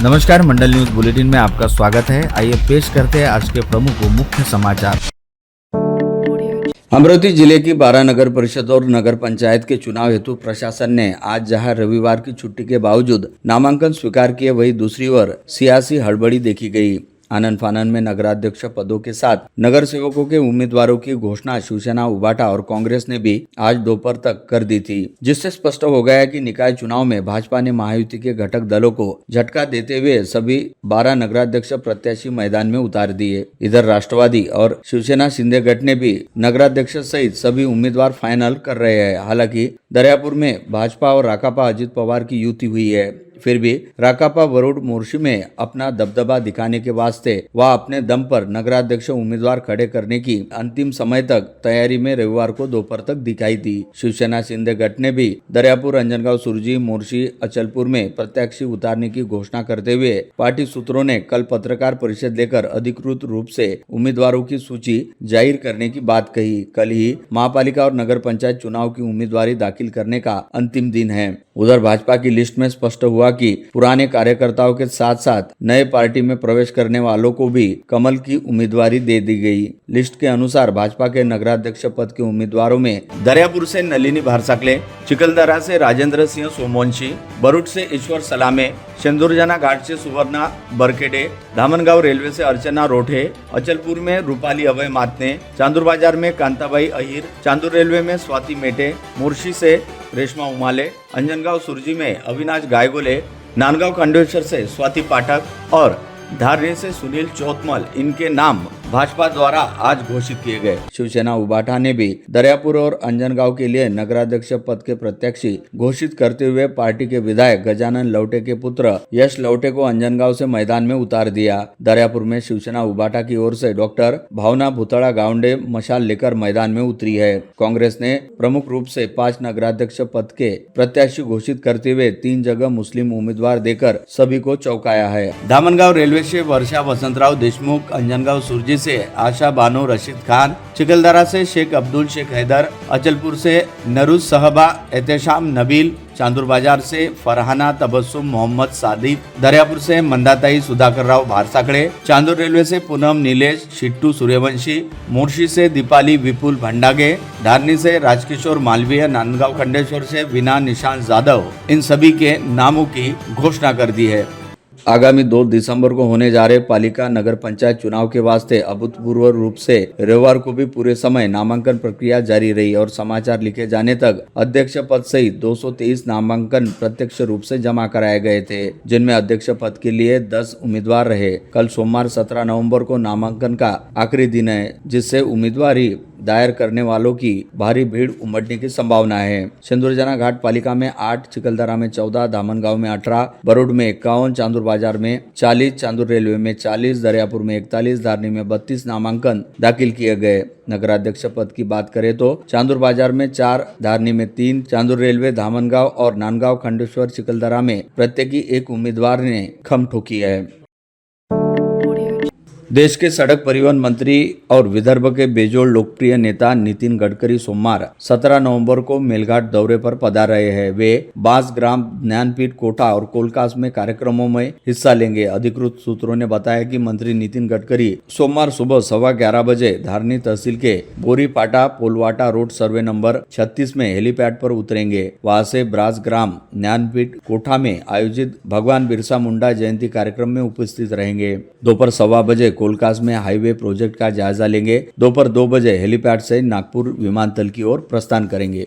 नमस्कार, मंडल news bulletin में आपका स्वागत है। आइए पेश करते हैं आज के प्रमुख व मुख्य समाचार। अमरावती जिले की 12 नगर परिषद और नगर पंचायत के चुनाव हेतु प्रशासन ने आज जहां रविवार की छुट्टी के बावजूद नामांकन स्वीकार किए, वहीं दूसरी ओर सियासी हड़बड़ी देखी गई। आनन फानन में नगराध्यक्ष पदों के साथ नगर सेवकों के उम्मीदवारों की घोषणा शिवसेना, उबाटा और कांग्रेस ने भी आज दोपहर तक कर दी थी, जिससे स्पष्ट हो गया कि निकाय चुनाव में भाजपा ने महायुति के घटक दलों को झटका देते हुए सभी 12 नगराध्यक्ष प्रत्याशी मैदान में उतार दिए। इधर राष्ट्रवादी और शिवसेना शिंदे गठ ने भी नगराध्यक्ष सहित सभी उम्मीदवार फाइनल कर रहे हैं। हालांकि दरियापुर में भाजपा और राकापा अजित पवार की युति हुई है, फिर भी राकापा वरुण मोर्शी में अपना दबदबा दिखाने के वास्ते वह अपने दम पर नगराध्यक्ष उम्मीदवार खड़े करने की अंतिम समय तक तैयारी में रविवार को दोपहर तक दिखाई दी। शिवसेना शिंदे गठ ने भी दरियापुर, अंजनगांव, सुरजी, मोर्शी, अचलपुर में प्रत्याशी उतारने की घोषणा करते हुए पार्टी सूत्रों ने कल पत्रकार परिषद लेकर अधिकृत रूप से उम्मीदवारों की सूची जाहिर करने की बात कही। कल ही महापालिका और नगर पंचायत चुनाव की उम्मीदवारी दाखिल करने का अंतिम दिन है। उधर भाजपा की लिस्ट में स्पष्ट हुआ कि पुराने कार्यकर्ताओं के साथ साथ नए पार्टी में प्रवेश करने वालों को भी कमल की उम्मीदवारी दे दी गई। लिस्ट के अनुसार भाजपा के नगराध्यक्ष पद के उम्मीदवारों में दरियापुर से नलिनी भारसाकले, चिखलदरा से राजेंद्र सिंह सोमवंशी, बरूट से ईश्वर सलामे, सिंदूरजना घाट से सुवर्णा बरखेड़े, धामनगांव रेलवे से अर्चना रोठे, अचलपुर में रूपाली अभय मातने, चांदूर बाजार में कांताबाई अहिर, चांदूर रेलवे में स्वाति मेटे, मुर्शी से रेशमा उमाले, अंजनगांव सुरजी में अविनाश गायगोले, नांदगांव खंडेश्वर से स्वाति पाठक और धारनी से सुनील चौतमल, इनके नाम भाजपा द्वारा आज घोषित किए गए। शिवसेना उबाटा ने भी दरियापुर और अंजनगांव के लिए नगराध्यक्ष पद के प्रत्याशी घोषित करते हुए पार्टी के विधायक गजानन लवटे के पुत्र यश लवटे को अंजनगांव से मैदान में उतार दिया। दरियापुर में शिवसेना उबाटा की ओर से डॉक्टर भावना भूतड़ा गावंडे मशाल लेकर मैदान में उतरी है। कांग्रेस ने प्रमुख रूप से 5 नगराध्यक्ष पद के प्रत्याशी घोषित करते हुए 3 जगह मुस्लिम उम्मीदवार देकर सभी को चौंकाया है। धामनगांव रेलवे से वर्षा वसंतराव देशमुख, अंजनगांव सुरजी से आशा बानो रशीद खान, चिखलदरा से शेख अब्दुल शेख हैदर, अचलपुर से नरूज सहबा एहतेशाम नबील, चांदूर बाजार से फरहाना तबस्सुम मोहम्मद सादिक, दरियापुर से मंदाताई सुधाकर राव भारसाकड़े, चांदूर रेलवे से पूनम नीलेश शिट्टू सूर्यवंशी, मुर्शी से दीपाली विपुल भंडागे, धारनी से राजकिशोर मालवीय, नांदगांव खंडेश्वर से वीना निशांत जाधव, इन सभी के नामों की घोषणा कर दी है। आगामी 2 दिसंबर को होने जा रहे पालिका नगर पंचायत चुनाव के वास्ते अभूतपूर्व रूप से रविवार को भी पूरे समय नामांकन प्रक्रिया जारी रही और समाचार लिखे जाने तक अध्यक्ष पद सहित 223 नामांकन प्रत्यक्ष रूप से जमा कराए गए थे, जिनमें अध्यक्ष पद के लिए 10 उम्मीदवार रहे। कल सोमवार 17 नवंबर को नामांकन का आखिरी दिन है, जिससे उम्मीदवारी दायर करने वालों की भारी भीड़ उमड़ने की संभावना है। सिंदूरजना घाट पालिका में 8, चिखलदरा में 14, धामनगांव में 18, बरूड में 51, चांदूर बाजार में 40, चांदूर रेलवे में 40, दरियापुर में 41, धारनी में 32 नामांकन दाखिल किए गए। नगराध्यक्ष पद की बात करें तो चांदूर बाजार में 4, धारनी में 3, चांदूर रेलवे, धामनगांव और नांदगांव खंडेश्वर, चिखलदरा में प्रत्येकी एक उम्मीदवार ने खम ठोकी है। देश के सड़क परिवहन मंत्री और विदर्भ के बेजोड़ लोकप्रिय नेता नितिन गडकरी सोमवार 17 नवंबर को मेलघाट दौरे पर पधार रहे हैं। वे बांसग्राम, ज्ञानपीठ, कोटा और कोलकास में कार्यक्रमों में हिस्सा लेंगे। अधिकृत सूत्रों ने बताया कि मंत्री नितिन गडकरी सोमवार सुबह 11:15 बजे धारनी तहसील के बोरीपाटा पोलवाटा रोड सर्वे नंबर 36 में हेलीपैड पर उतरेंगे। वहां से बांसग्राम, ज्ञानपीठ, कोटा में आयोजित भगवान बिरसा मुंडा जयंती कार्यक्रम में उपस्थित रहेंगे। दोपहर 1:15 बजे कोलकास में हाईवे प्रोजेक्ट का जायजा लेंगे। दोपहर 2 बजे हेलीपैड से नागपुर विमानतल की ओर प्रस्थान करेंगे।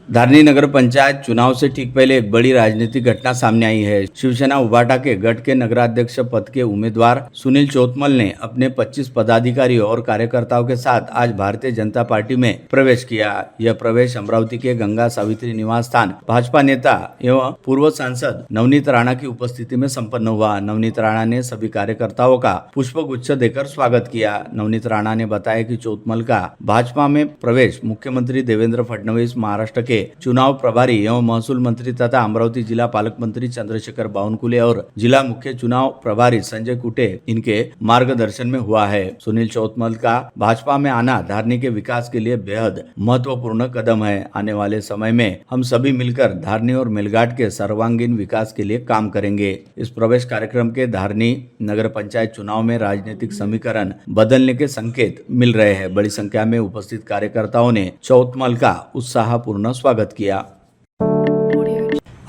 धारनी नगर पंचायत चुनाव से ठीक पहले एक बड़ी राजनीतिक घटना सामने आई है। शिवसेना उबाटा के गढ़ के नगराध्यक्ष पद के उम्मीदवार सुनील चौतमल ने अपने 25 पदाधिकारियों और कार्यकर्ताओं के साथ आज भारतीय जनता पार्टी में प्रवेश किया। यह प्रवेश अमरावती के गंगा सावित्री निवास स्थान भाजपा नेता एवं पूर्व सांसद नवनीत राणा की उपस्थिति में संपन्न हुआ। नवनीत राणा ने सभी कार्यकर्ताओं का पुष्प गुच्छ देकर स्वागत किया। नवनीत राणा ने बताया कि चौतमल का भाजपा में प्रवेश मुख्यमंत्री देवेंद्र फडणवीस, महाराष्ट्र के चुनाव प्रभारी एवं महसूल मंत्री तथा अमरावती जिला पालक मंत्री चंद्रशेखर बावनकुले और जिला मुख्य चुनाव प्रभारी संजय कुटे इनके मार्गदर्शन में हुआ है। सुनील चौतमल का भाजपा में आना धारनी के विकास के लिए बेहद महत्वपूर्ण कदम है। आने वाले समय में हम सभी मिलकर धारनी और मेलघाट के सर्वांगीण विकास के लिए काम करेंगे। इस प्रवेश कार्यक्रम के धारनी नगर पंचायत चुनाव में राजनीतिक समीकरण बदलने के संकेत मिल रहे हैं। बड़ी संख्या में उपस्थित कार्यकर्ताओं ने चौतमल का उत्साहपूर्ण स्वागत किया।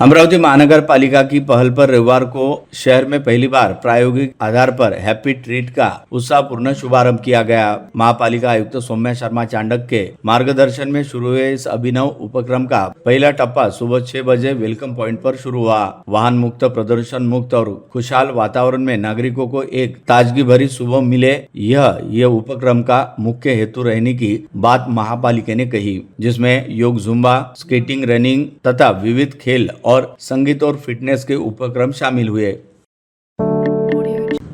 अमरावती महानगर पालिका की पहल पर रविवार को शहर में पहली बार प्रायोगिक आधार पर हैप्पी ट्रीट का उत्साहपूर्ण शुभारंभ किया गया। महापालिका आयुक्त सौम्या शर्मा चांडक के मार्गदर्शन में शुरू हुए इस अभिनव उपक्रम का पहला टप्पा सुबह 6 बजे वेलकम पॉइंट पर शुरू हुआ। वाहन मुक्त, प्रदूषण मुक्त और खुशहाल वातावरण में नागरिकों को एक ताजगी भरी सुबह मिले, यह उपक्रम का मुख्य हेतु रहने की बात महापालिका ने कही, जिसमें योग, जुम्बा, स्केटिंग, रनिंग तथा विविध खेल और संगीत और फिटनेस के उपक्रम शामिल हुए।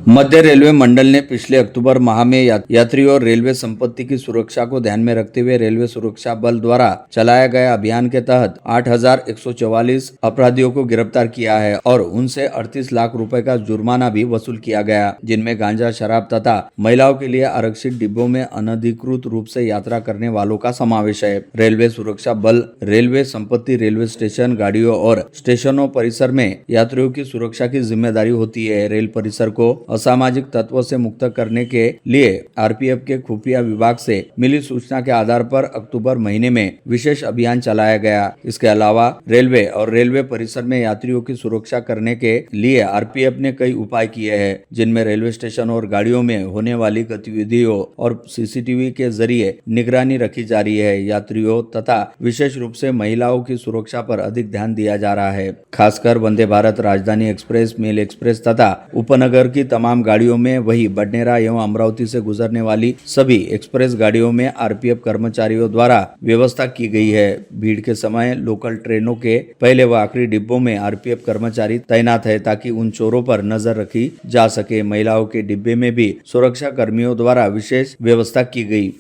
मध्य रेलवे मंडल ने पिछले अक्टूबर माह में यात्रियों और रेलवे संपत्ति की सुरक्षा को ध्यान में रखते हुए रेलवे सुरक्षा बल द्वारा चलाया गया अभियान के तहत 8,144 अपराधियों को गिरफ्तार किया है और उनसे 38 लाख रुपए का जुर्माना भी वसूल किया गया, जिनमें गांजा, शराब तथा महिलाओं के लिए आरक्षित डिब्बों में अनधिकृत रूप से यात्रा करने वालों का समावेश है। रेलवे सुरक्षा बल रेलवे संपत्ति, रेलवे स्टेशन, गाड़ियों और स्टेशनों परिसर में यात्रियों की सुरक्षा की जिम्मेदारी होती है। रेल परिसर को असामाजिक तत्वों से मुक्त करने के लिए आरपीएफ के खुफिया विभाग से मिली सूचना के आधार पर अक्टूबर महीने में विशेष अभियान चलाया गया। इसके अलावा रेलवे और रेलवे परिसर में यात्रियों की सुरक्षा करने के लिए आरपीएफ ने कई उपाय किए हैं, जिनमें रेलवे स्टेशन और गाड़ियों में होने वाली गतिविधियों और सीसीटीवी के जरिए निगरानी रखी जा रही है। यात्रियों तथा विशेष रूप से महिलाओं की सुरक्षा पर अधिक ध्यान दिया जा रहा है। खासकर वंदे भारत, राजधानी एक्सप्रेस, मेल एक्सप्रेस तथा उपनगर की तमाम गाड़ियों में, वही बडनेरा एवं अमरावती से गुजरने वाली सभी एक्सप्रेस गाड़ियों में आरपीएफ कर्मचारियों द्वारा व्यवस्था की गई है। भीड़ के समय लोकल ट्रेनों के पहले व आखिरी डिब्बों में आरपीएफ कर्मचारी तैनात है ताकि उन चोरों पर नजर रखी जा सके। महिलाओं के डिब्बे में भी सुरक्षा कर्मियों द्वारा विशेष व्यवस्था की गई।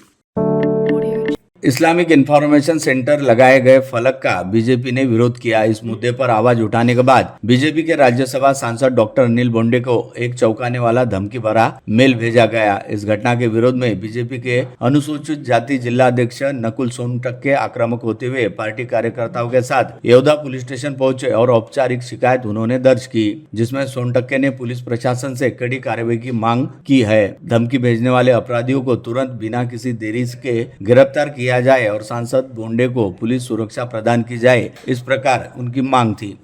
इस्लामिक इंफॉर्मेशन सेंटर लगाए गए फलक का बीजेपी ने विरोध किया। इस मुद्दे पर आवाज उठाने के बाद बीजेपी के राज्यसभा सांसद डॉक्टर अनिल बोंडे को एक चौंकाने वाला धमकी भरा मेल भेजा गया। इस घटना के विरोध में बीजेपी के अनुसूचित जाति जिला अध्यक्ष नकुल सोनटक्के आक्रामक होते हुए पार्टी कार्यकर्ताओं के साथ येवदा पुलिस स्टेशन पहुंचे और औपचारिक शिकायत उन्होंने दर्ज की, जिसमें सोनटक्के ने पुलिस प्रशासन से कड़ी कार्रवाई की मांग की है। धमकी भेजने वाले अपराधियों को तुरंत बिना किसी देरी के गिरफ्तार किया जाए और सांसद बोंडे को पुलिस सुरक्षा प्रदान की जाए, इस प्रकार उनकी मांग थी।